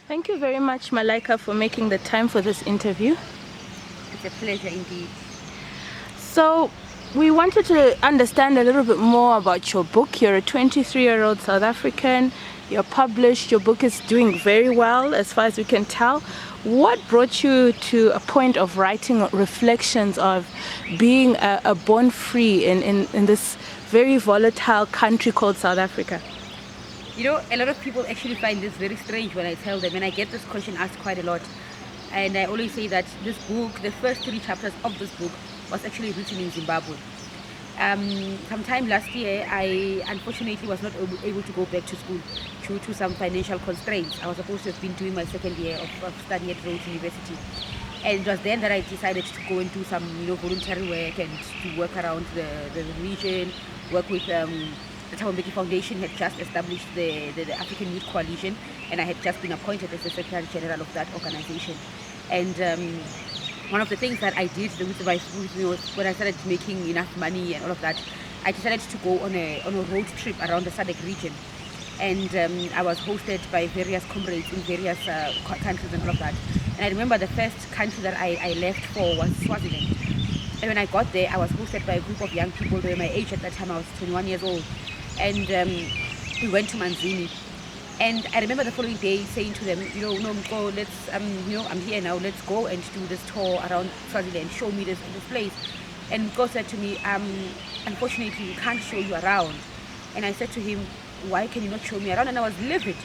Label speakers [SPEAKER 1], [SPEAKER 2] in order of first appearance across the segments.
[SPEAKER 1] Thank you very much, Malaika, for making the time for this interview.
[SPEAKER 2] It's a pleasure indeed.
[SPEAKER 1] So, we wanted to understand a little bit more about your book. You're a 23-year-old South African. You're published. Your book is doing very well, as far as we can tell. What brought you to a point of writing reflections of being a born free in this very volatile country called South Africa?
[SPEAKER 2] You know, a lot of people actually find this very strange when I tell them, and I get this question asked quite a lot. And I always say that this book, the first 3 chapters of this book, was actually written in Zimbabwe. Sometime last year, I unfortunately was not able to go back to school due to some financial constraints. I was supposed to have been doing my second year of study at Rhodes University. And it was then that I decided to go and do some, voluntary work and to work around the region, work with the Thabo Mbeki Foundation had just established the African Youth Coalition, and I had just been appointed as the Secretary General of that organization. And one of the things that I did when I started making enough money and all of that, I decided to go on a road trip around the SADC region. And I was hosted by various comrades in various countries and all of that. And I remember the first country that I left for was Swaziland. And when I got there, I was hosted by a group of young people. They were my age at that time. I was 21 years old. And we went to Manzini. And I remember the following day saying to them, go, let's, I'm here now. Let's go and do this tour around Swaziland. Show me this place. And God said to me, unfortunately, we can't show you around. And I said to him, why can you not show me around? And I was livid.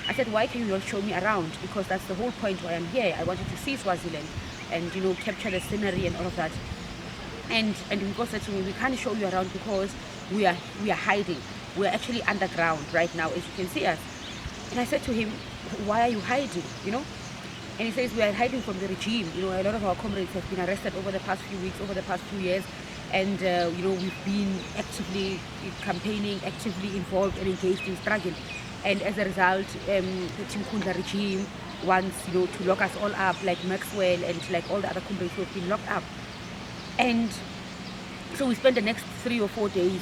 [SPEAKER 2] I said, why can you not show me around? Because that's the whole point why I'm here. I wanted to see Swaziland and, capture the scenery and all of that. And God said to me, we can't show you around because we are hiding. We're actually underground right now, as you can see us. And I said to him, why are you hiding, And he says, we are hiding from the regime. A lot of our comrades have been arrested over the past few weeks, over the past few years. And, we've been actively campaigning, actively involved and engaged in struggle. And as a result, the Tim Kunda regime wants, to lock us all up, like Maxwell and like all the other comrades who have been locked up. And so we spent the next 3 or 4 days,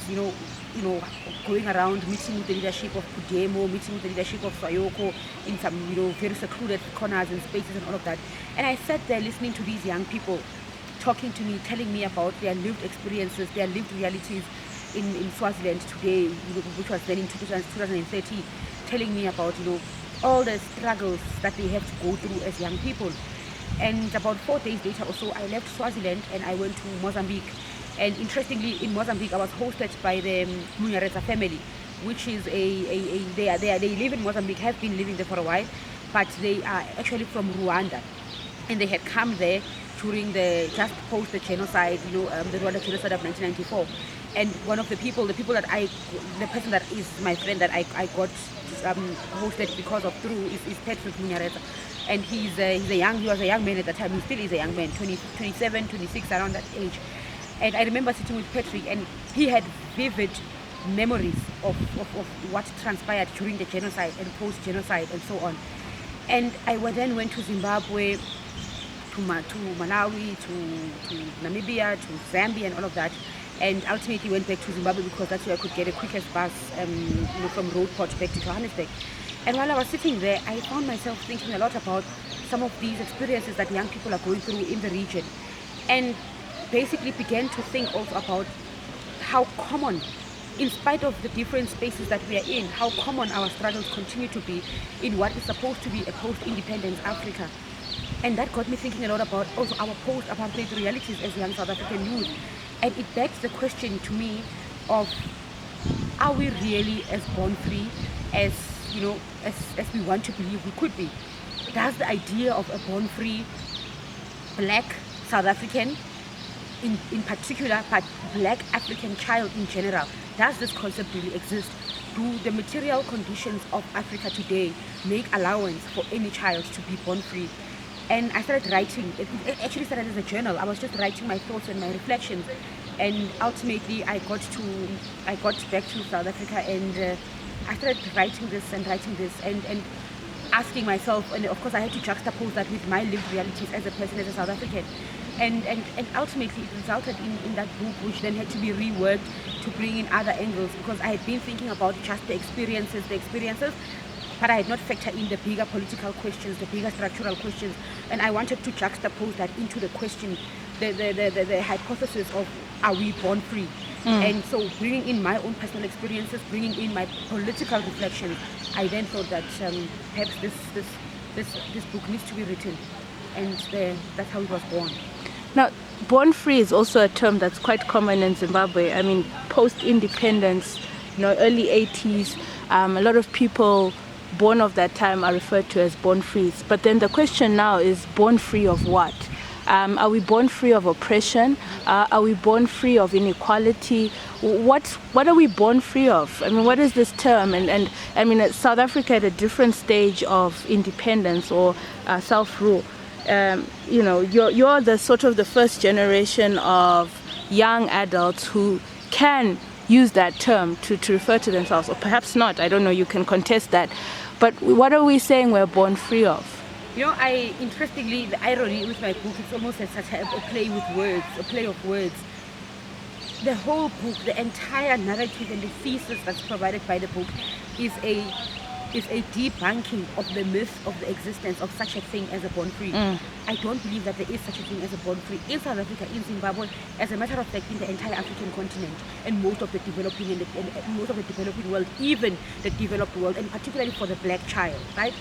[SPEAKER 2] going around, meeting with the leadership of Pudemo, meeting with the leadership of Sayoko in some, very secluded corners and spaces and all of that. And I sat there listening to these young people talking to me, telling me about their lived experiences, their lived realities in Swaziland today, which was then in 2030, telling me about, all the struggles that they have to go through as young people. And about 4 days later or so, I left Swaziland and I went to Mozambique. And interestingly, in Mozambique, I was hosted by the Munyaretsa family, which is they live in Mozambique, have been living there for a while, but they are actually from Rwanda. And they had come there during just post the genocide, the Rwanda genocide of 1994. And one of the person that is my friend that I got hosted because of through is Patrick Munyaretsa. And he was a young man at that time. He still is a young man, 27, 26, around that age. And I remember sitting with Patrick, and he had vivid memories of what transpired during the genocide and post-genocide and so on. And I then went to Zimbabwe, to Malawi, to Namibia, to Zambia and all of that. And ultimately went back to Zimbabwe because that's where I could get a quickest bus from Roadport back to Johannesburg. And while I was sitting there, I found myself thinking a lot about some of these experiences that young people are going through in the region. And basically began to think also about how common, in spite of the different spaces that we are in, how common our struggles continue to be in what is supposed to be a post-independence Africa. And that got me thinking a lot about also our post-apartheid realities as young South African youth. And it begs the question to me of, are we really as born free as we want to believe we could be? Does the idea of a born free black South African in particular, but black African child in general, does this concept really exist? Do the material conditions of Africa today make allowance for any child to be born free? And I started writing. It actually started as a journal. I was just writing my thoughts and my reflections. And ultimately, I got back to South Africa, and I started writing this and asking myself, and of course I had to juxtapose that with my lived realities as a person, as a South African. And ultimately it resulted in that book, which then had to be reworked to bring in other angles, because I had been thinking about just the experiences, but I had not factored in the bigger political questions, the bigger structural questions, and I wanted to juxtapose that into the question, the hypothesis of, are we born free? And so bringing in my own personal experiences, bringing in my political reflections, I then thought that perhaps this book needs to be written, and that's how it was born.
[SPEAKER 1] Now, born free is also a term that's quite common in Zimbabwe. I mean, post-independence, early 80s, a lot of people born of that time are referred to as born frees. But then the question now is, born free of what? Are we born free of oppression? Are we born free of inequality? What are we born free of? I mean, what is this term? And I mean, South Africa at a different stage of independence or self-rule. You're the sort of the first generation of young adults who can use that term to refer to themselves, or perhaps not. I don't know, you can contest that. But what are we saying we're born free of?
[SPEAKER 2] Interestingly, the irony with my book, it's almost like such a play with words, a play of words. The whole book, the entire narrative and the thesis that's provided by the book is a debunking of the myth of the existence of such a thing as a born free. I don't believe that there is such a thing as a born free in South Africa, in Zimbabwe, as a matter of fact, in the entire African continent, and most of the developing and most of the developing world, even the developed world, and particularly for the black child, right?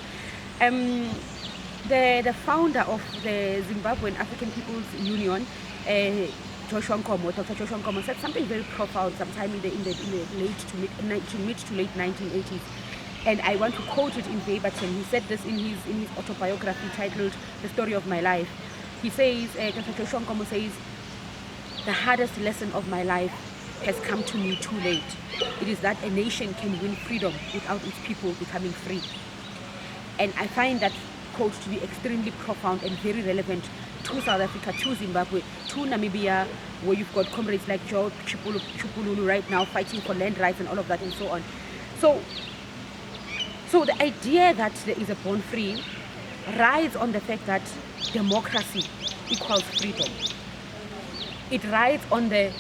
[SPEAKER 2] The founder of the Zimbabwean African People's Union, Dr. Joshua Nkomo, said something very profound sometime in the late to mid to late 1980s. And I want to quote it in verbatim. He said this in his autobiography titled "The Story of My Life." He says, Dr. Joshua Nkomo says, "The hardest lesson of my life has come to me too late. It is that a nation can win freedom without its people becoming free." And I find that quote to be extremely profound and very relevant to South Africa, to Zimbabwe, to Namibia, where you've got comrades like Joe Chipululu right now fighting for land rights and all of that and so on. So the idea that there is a born free rides on the fact that democracy equals freedom. It rides on the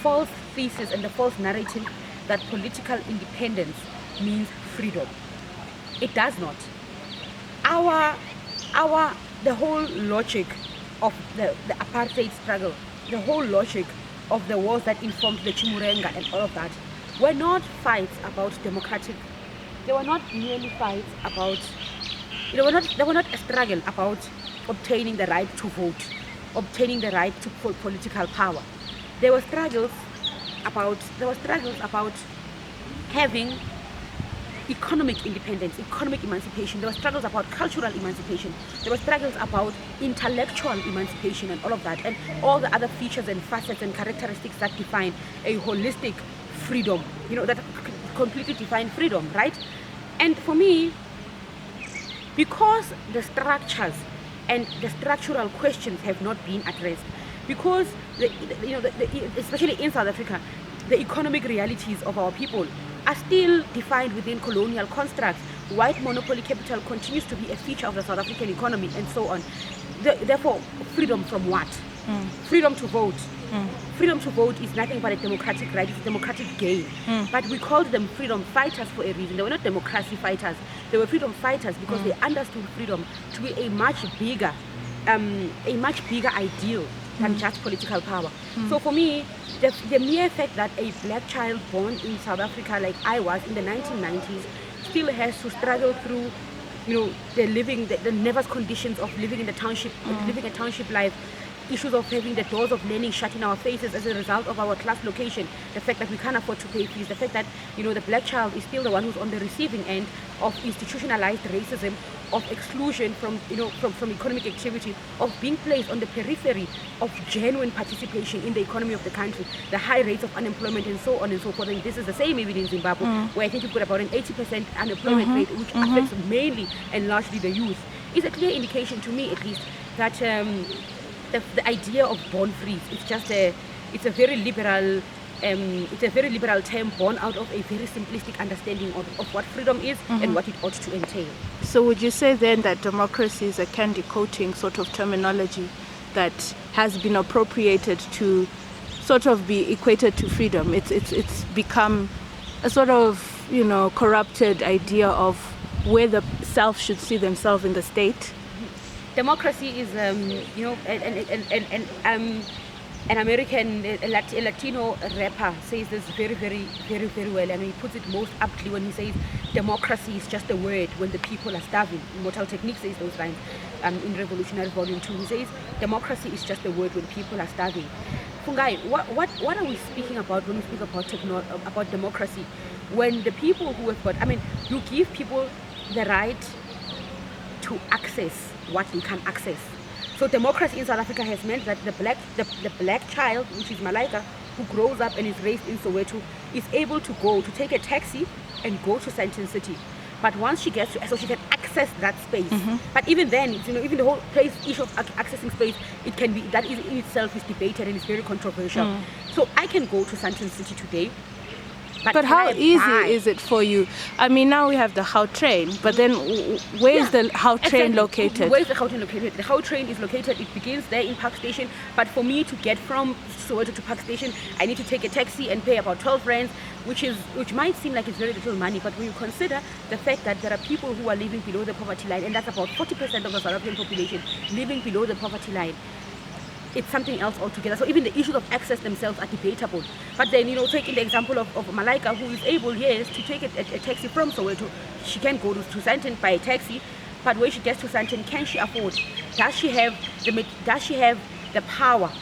[SPEAKER 2] false thesis and the false narrative that political independence means freedom. It does not. The whole logic of the apartheid struggle, the whole logic of the wars that informed the Chimurenga and all of that, were not fights about democratic. They were not merely fights about. They were not a struggle about obtaining the right to vote, obtaining the right to political power. There were struggles about having economic independence, economic emancipation. There were struggles about cultural emancipation. There were struggles about intellectual emancipation and all of that, and all the other features and facets and characteristics that define a holistic freedom, that completely define freedom, right? And for me, because the structures and the structural questions have not been addressed, because especially in South Africa, the economic realities of our people are still defined within colonial constructs. White monopoly capital continues to be a feature of the South African economy and so on. Therefore, freedom from what? Freedom to vote. Freedom to vote is nothing but a democratic right, it's a democratic gain. But we called them freedom fighters for a reason. They were not democracy fighters. They were freedom fighters because they understood freedom to be a much bigger ideal than just political power. So for me, the mere fact that a black child born in South Africa, like I was in the 1990s, still has to struggle through, the nervous conditions of living in the township, living a township life, issues of having the doors of learning shut in our faces as a result of our class location, the fact that we can't afford to pay fees, the fact that the black child is still the one who's on the receiving end of institutionalized racism, of exclusion from economic activity, of being placed on the periphery of genuine participation in the economy of the country, the high rates of unemployment and so on and so forth. And this is the same even in Zimbabwe, where I think you've got about an 80% unemployment rate, which affects mainly and largely the youth. Is a clear indication to me, at least, that the idea of born free it's a very liberal term born out of a very simplistic understanding of what freedom is and what it ought to entail.
[SPEAKER 1] So would you say then that democracy is a candy coating sort of terminology that has been appropriated to sort of be equated to freedom? It's become a sort of corrupted idea of where the self should see themselves in the state?
[SPEAKER 2] Democracy is, you know, an American, a Latino rapper says this very, very, very, very well, and he puts it most aptly when he says democracy is just a word when the people are starving. Immortal Technique says those lines in Revolutionary Volume 2. He says democracy is just a word when people are starving. Fungai, what are we speaking about when we speak about democracy? When the people who have got, I mean, you give people the right to access what they can access. So democracy in South Africa has meant that the black child, which is Malaika, who grows up and is raised in Soweto, is able to take a taxi and go to Sandton City. But once she gets to, so she can access that space. But even then, you know, even the whole issue of accessing space, it can be, that is in itself is debated and it's very controversial. So I can go to Sandton City today.
[SPEAKER 1] But how easy is it for you? I mean, now we have the How train, but then where is the How train located?
[SPEAKER 2] Where is the How train located? The How train is located, it begins there in Park Station, but for me to get from Soweto to Park Station, I need to take a taxi and pay about 12 rands, which might seem like it's very little money, but when you consider the fact that there are people who are living below the poverty line, and that's about 40% of the South African population living below the poverty line, it's something else altogether. So even the issues of access themselves are debatable. But then, you know, taking the example of Malaika, who is able, yes, to take a taxi from Soweto, she can go to Sandton by a taxi, but when she gets to Sandton, can she afford? Does she have the power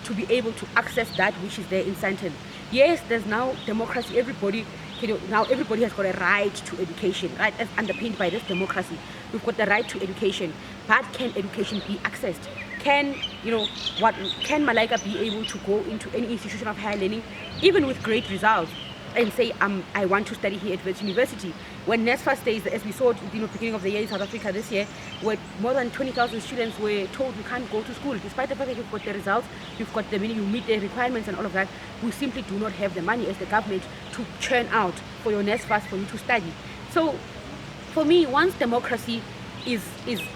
[SPEAKER 2] to be able to access that which is there in Sandton? Yes, there's now democracy. Everybody, you know, now everybody has got a right to education, right? As underpinned by this democracy, we've got the right to education. But can education be accessed? Can Malaika be able to go into any institution of higher learning, even with great results, and say, I want to study here at Wits University? When NSFAS days, as we saw at the beginning of the year in South Africa this year, where more than 20,000 students were told you can't go to school, despite the fact that you've got the results, you've got the money, you meet the requirements and all of that, we simply do not have the money as the government to churn out for your NSFAS for you to study. So for me, once democracy is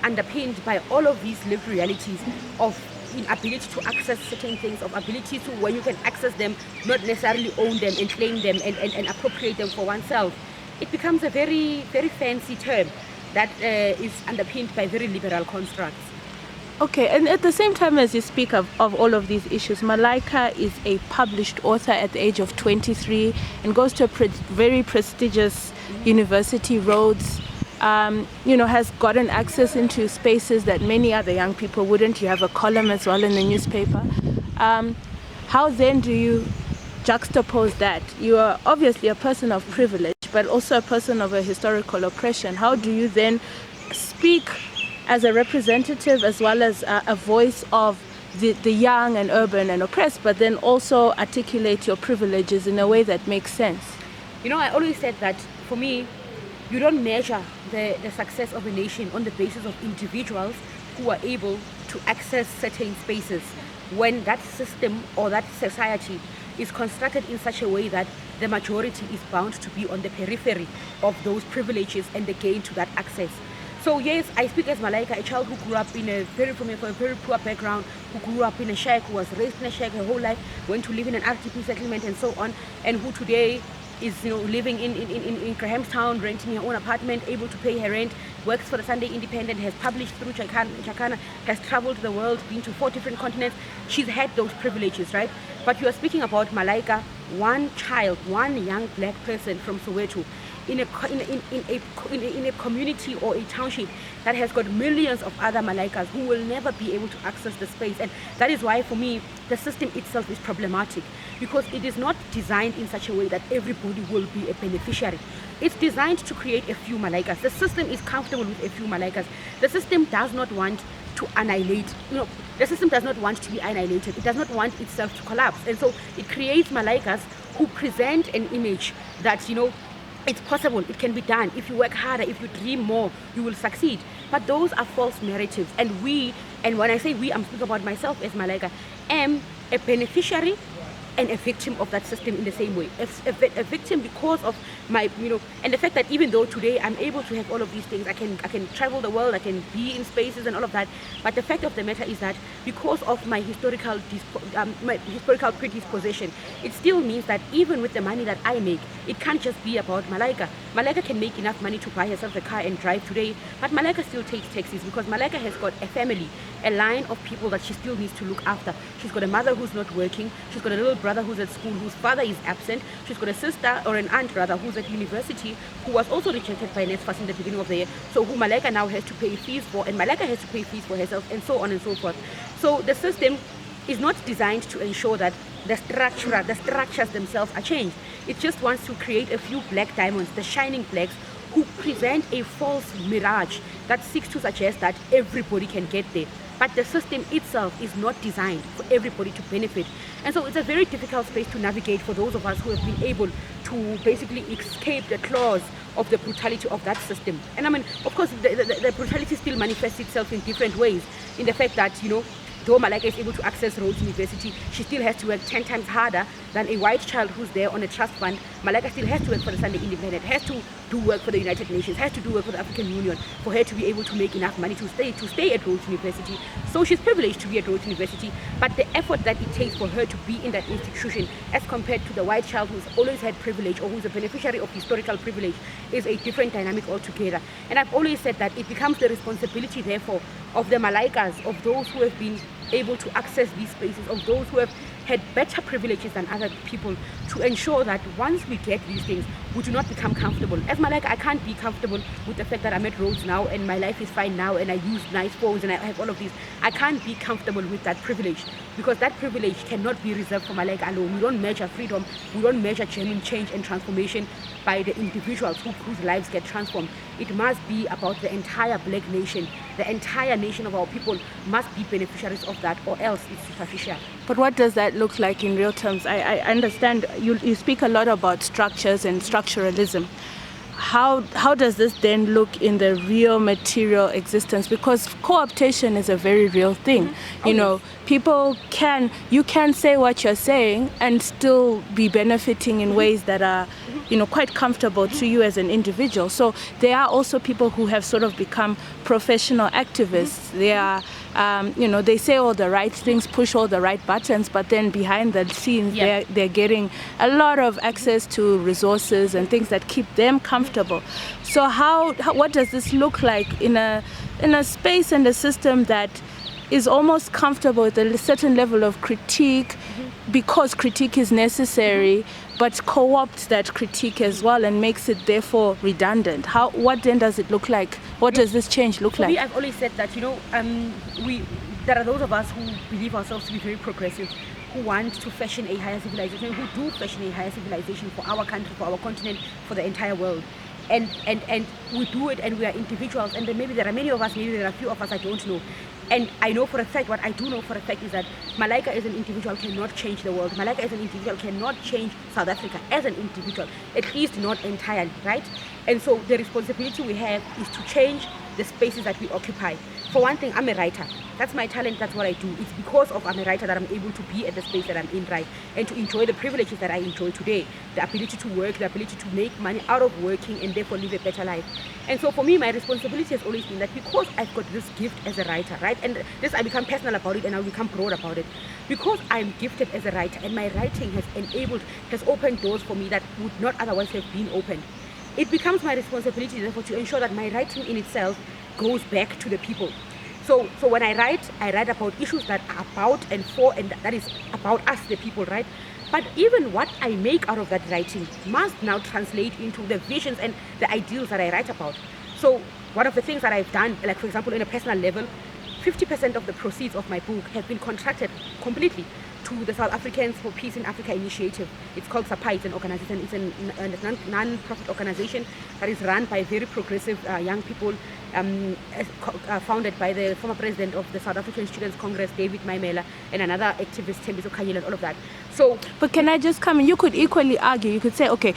[SPEAKER 2] underpinned by all of these lived realities of inability to access certain things, of ability to, when you can access them, not necessarily own them and claim them and appropriate them for oneself, it becomes a very, very fancy term that is underpinned by very liberal constructs.
[SPEAKER 1] Okay, and at the same time as you speak of all of these issues, Malaika is a published author at the age of 23 and goes to a very prestigious university, Rhodes. You know, has gotten access into spaces that many other young people wouldn't. You have a column as well in the newspaper. How then do you juxtapose that? You are obviously a person of privilege, but also a person of a historical oppression. How do you then speak as a representative as well as a voice of the young and urban and oppressed, but then also articulate your privileges in a way that makes sense?
[SPEAKER 2] You know, I always said that for me, you don't measure the success of a nation on the basis of individuals who are able to access certain spaces when that system or that society is constructed in such a way that the majority is bound to be on the periphery of those privileges and the gain to that access. So yes, I speak as Malaika, a child who grew up in from a very poor background, who grew up in a shack, who was raised in a shack her whole life, went to live in an RTP settlement and so on, and who today is, you know, living in Grahamstown, renting her own apartment, able to pay her rent, works for the Sunday Independent, has published through Chakana, has traveled the world, been to 4 different continents. She's had those privileges, right? But you are speaking about Malaika, one child, one young black person from Soweto, in a community or a township that has got millions of other Malaikas who will never be able to access the space. And that is why, for me, the system itself is problematic, because it is not designed in such a way that everybody will be a beneficiary. It's designed to create a few Malaikas. The system is comfortable with a few Malaikas. The system does not want to annihilate, the system does not want to be annihilated. It does not want itself to collapse. And so it creates Malaikas who present an image that, it's possible, it can be done. If you work harder, if you dream more, you will succeed. But those are false narratives. And when I say we, I'm speaking about myself as Malaika, am a beneficiary and a victim of that system in the same way. A victim because of and the fact that even though today I'm able to have all of these things, I can travel the world, I can be in spaces and all of that, but the fact of the matter is that because of my historical predisposition, it still means that even with the money that I make, it can't just be about Malaika. Malaika can make enough money to buy herself a car and drive today, but Malaika still takes taxis because Malaika has got a family, a line of people that she still needs to look after. She's got a mother who's not working, she's got a little brother who's at school whose father is absent, she's got a sister or an aunt rather who's at university who was also rejected by NSFAS in the beginning of the year, so who Malaika now has to pay fees for, and Malaika has to pay fees for herself, and so on and so forth. So the system is not designed to ensure that the structures themselves are changed. It just wants to create a few black diamonds, the shining blacks, who present a false mirage that seeks to suggest that everybody can get there. But the system itself is not designed for everybody to benefit. And so it's a very difficult space to navigate for those of us who have been able to basically escape the claws of the brutality of that system. And I mean, of course, the brutality still manifests itself in different ways, in the fact that, though Malaika is able to access Rhodes University, she still has to work 10 times harder than a white child who's there on a trust fund. Malaika still has to work for the Sunday Independent, has to do work for the United Nations, has to do work for the African Union for her to be able to make enough money to stay at Rhodes University. So she's privileged to be at Rhodes University, but the effort that it takes for her to be in that institution as compared to the white child who's always had privilege or who's a beneficiary of historical privilege is a different dynamic altogether. And I've always said that it becomes the responsibility, therefore, of the Malaikas, of those who have been able to access these spaces, of those who have had better privileges than other people, to ensure that once we get these things, we do not become comfortable. As Malaika, I can't be comfortable with the fact that I'm at Rhodes now and my life is fine now and I use nice phones and I have all of these. I can't be comfortable with that privilege, because that privilege cannot be reserved for Malaika alone. We don't measure freedom, we don't measure genuine change and transformation by the individuals whose lives get transformed. It must be about the entire black nation. The entire nation of our people must be beneficiaries of that, or else it's superficial.
[SPEAKER 1] But what does that look like in real terms? I understand you speak a lot about structures and structuralism. How does this then look in the real material existence? Because co-optation is a very real thing. You can say what you're saying and still be benefiting in ways that are quite comfortable to you as an individual. So there are also people who have sort of become professional activists. They are they say all the right things, push all the right buttons, but then behind the scenes, they're getting a lot of access to resources and things that keep them comfortable. So what does this look like in a space and a system that is almost comfortable with a certain level of critique, because critique is necessary, but co-opts that critique as well and makes it therefore redundant? What then does it look like? What does this change look like?
[SPEAKER 2] For me, I've always said that there are those of us who believe ourselves to be very progressive, who want to fashion a higher civilization, who do fashion a higher civilization for our country, for our continent, for the entire world. And we do it, and we are individuals, and then maybe there are many of us, maybe there are a few of us, I don't know. And I know for a fact, what I do know for a fact is that Malaika as an individual cannot change the world. Malaika as an individual cannot change South Africa as an individual, at least not entirely, right? And so the responsibility we have is to change the spaces that we occupy. For one thing, I'm a writer. That's my talent, that's what I do. It's because of I'm a writer that I'm able to be at the space that I'm in, right? And to enjoy the privileges that I enjoy today. The ability to work, the ability to make money out of working and therefore live a better life. And so for me, my responsibility has always been that because I've got this gift as a writer, right? And this, I become personal about it and I become broad about it. Because I'm gifted as a writer and my writing has opened doors for me that would not otherwise have been opened. It becomes my responsibility, therefore, to ensure that my writing in itself goes back to the people. So when I write about issues that are about and for, and that is about us, the people, right? But even what I make out of that writing must now translate into the visions and the ideals that I write about. So one of the things that I've done, like for example, in a personal level, 50% of the proceeds of my book have been contracted completely to the South Africans for Peace in Africa initiative. It's called SAPA. It's an organization. It's a non-profit organization that is run by very progressive young people, founded by the former president of the South African Students Congress, David Maimela, and another activist, Thembiso Khanyile, and all of that. So,
[SPEAKER 1] but can I just come in? You could equally argue. You could say, okay,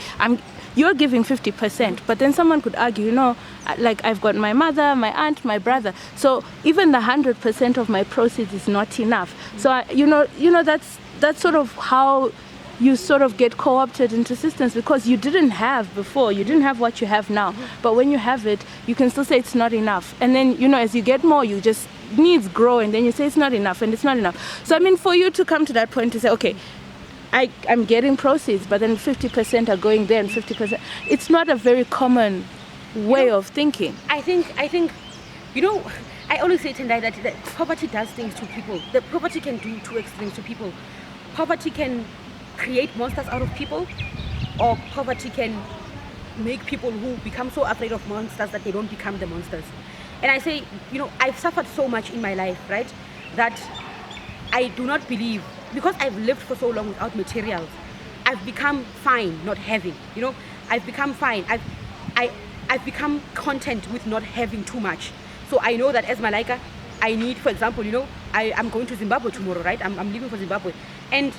[SPEAKER 1] you're giving 50%, but then someone could argue, like I've got my mother, my aunt, my brother. So even the 100% of my proceeds is not enough. So that's sort of how you sort of get co-opted into systems because you didn't have before. You didn't have what you have now. But when you have it, you can still say it's not enough. And then, you know, as you get more, you just needs grow, and then you say it's not enough, and it's not enough. So I mean, for you to come to that point to say, okay, I'm getting proceeds, but then 50% are going there and 50%. It's not a very common way of thinking.
[SPEAKER 2] I think, you know, I always say, Tendai, that poverty does things to people. The poverty can do two extremes to people. Poverty can create monsters out of people, or poverty can make people who become so afraid of monsters that they don't become the monsters. And I say, you know, I've suffered so much in my life, right, that I do not believe, because I've lived for so long without materials, I've become fine not having, you know, I've become fine. I've become content with not having too much. So I know that as Malaika, I need, for example, you know, I'm going to Zimbabwe tomorrow, right? I'm leaving for Zimbabwe. And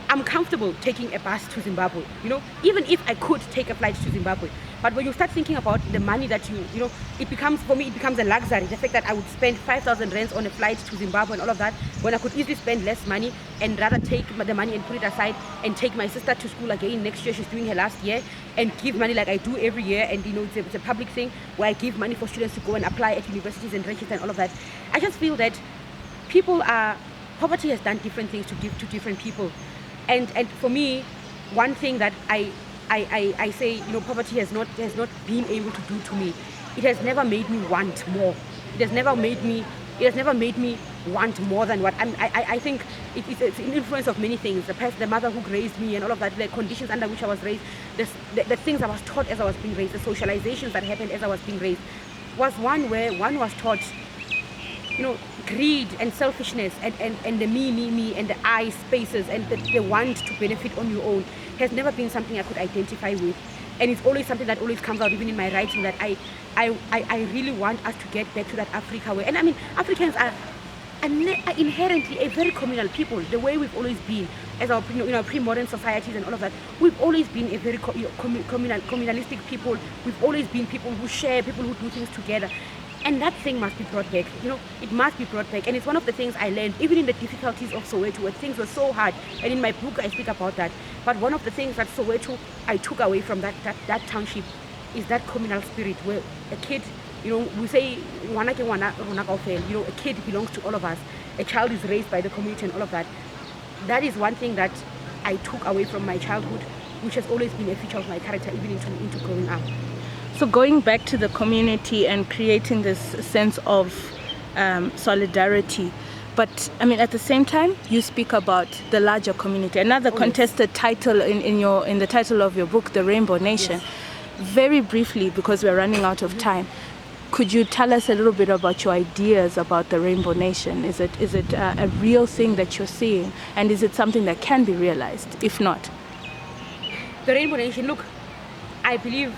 [SPEAKER 2] I'm comfortable taking a bus to Zimbabwe, you know, even if I could take a flight to Zimbabwe. But when you start thinking about the money that you know, it becomes, for me, it becomes a luxury. The fact that I would spend 5,000 rands on a flight to Zimbabwe and all of that, when I could easily spend less money and rather take the money and put it aside and take my sister to school again next year. She's doing her last year, and give money like I do every year. And, you know, it's a public thing where I give money for students to go and apply at universities and register and all of that. I just feel that poverty has done different things to different people. And for me, one thing that I say, you know, poverty has not been able to do to me. It has never made me want more. It has never made me want more than what I think it's an influence of many things. The mother who raised me and all of that, the conditions under which I was raised, the things I was taught as I was being raised, the socializations that happened as I was being raised, was one where one was taught, you know, greed and selfishness and the me and the I spaces and the want to benefit on your own has never been something I could identify with. And it's always something that always comes out even in my writing, that I really want us to get back to that Africa way. And I mean, Africans are inherently a very communal people, the way we've always been as our, you know, pre-modern societies and all of that. We've always been a very communalistic people. We've always been people who share, people who do things together. And that thing must be brought back, you know, it must be brought back. And it's one of the things I learned, even in the difficulties of Soweto, where things were so hard. And in my book, I speak about that. But one of the things that Soweto, I took away from that township is that communal spirit, where a kid, you know, we say, you know, a kid belongs to all of us. A child is raised by the community and all of that. That is one thing that I took away from my childhood, which has always been a feature of my character, even into growing up.
[SPEAKER 1] So going back to the community and creating this sense of solidarity, but I mean, at the same time, you speak about the larger community. Another contested title in the title of your book, The Rainbow Nation.
[SPEAKER 2] Yes.
[SPEAKER 1] Very briefly, because we're running out of time, could you tell us a little bit about your ideas about the Rainbow Nation? Is it a real thing that you're seeing, and is it something that can be realized? If not,
[SPEAKER 2] the Rainbow Nation. Look, I believe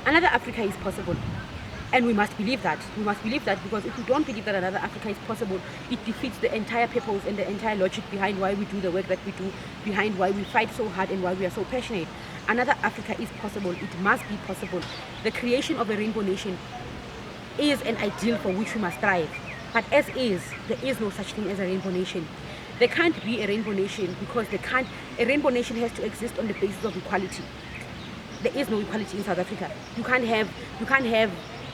[SPEAKER 2] another Africa is possible, and we must believe that. We must believe that, because if we don't believe that another Africa is possible, it defeats the entire purpose and the entire logic behind why we do the work that we do, behind why we fight so hard and why we are so passionate. Another Africa is possible. It must be possible. The creation of a Rainbow Nation is an ideal for which we must strive. But as is, there is no such thing as a Rainbow Nation. There can't be a Rainbow Nation, because a Rainbow Nation has to exist on the basis of equality. There is no equality in South Africa. You can't have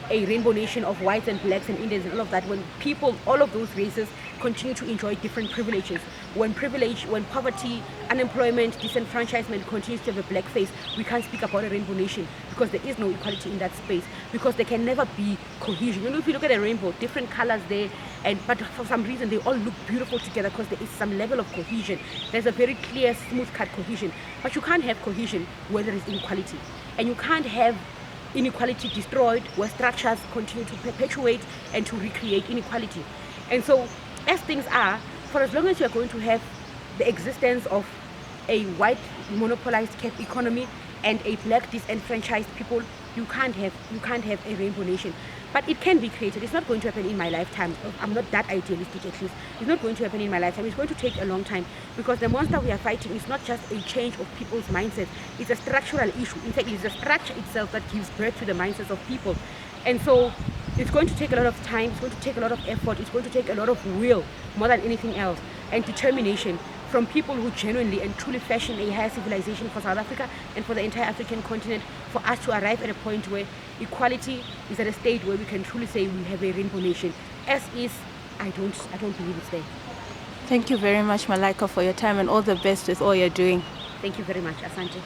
[SPEAKER 2] a rainbow nation of whites and blacks and Indians and all of that when people, all of those races, continue to enjoy different privileges. When poverty, unemployment, disenfranchisement continues to have a black face, we can't speak about a rainbow nation, because there is no equality in that space, because there can never be cohesion. You know, if you look at a rainbow, different colors there, but for some reason they all look beautiful together because there is some level of cohesion. There's a very clear, smooth-cut cohesion. But you can't have cohesion where there is inequality. And you can't have inequality destroyed where structures continue to perpetuate and to recreate inequality. And so, as things are, for as long as you are going to have the existence of a white monopolized cap economy and a black disenfranchised people, you can't have a rainbow nation. But it can be created. It's not going to happen in my lifetime. I'm not that idealistic, at least. It's not going to happen in my lifetime. It's going to take a long time, because the monster we are fighting is not just a change of people's mindset. It's a structural issue. In fact, it's the structure itself that gives birth to the mindsets of people. And so it's going to take a lot of time. It's going to take a lot of effort. It's going to take a lot of will, more than anything else, and determination from people who genuinely and truly fashion a higher civilization for South Africa and for the entire African continent, for us to arrive at a point where equality is at a state where we can truly say we have a rainbow nation. As is, I don't believe it's there.
[SPEAKER 1] Thank you very much, Malaika, for your time, and all the best with all you're doing.
[SPEAKER 2] Thank you very much, Asante.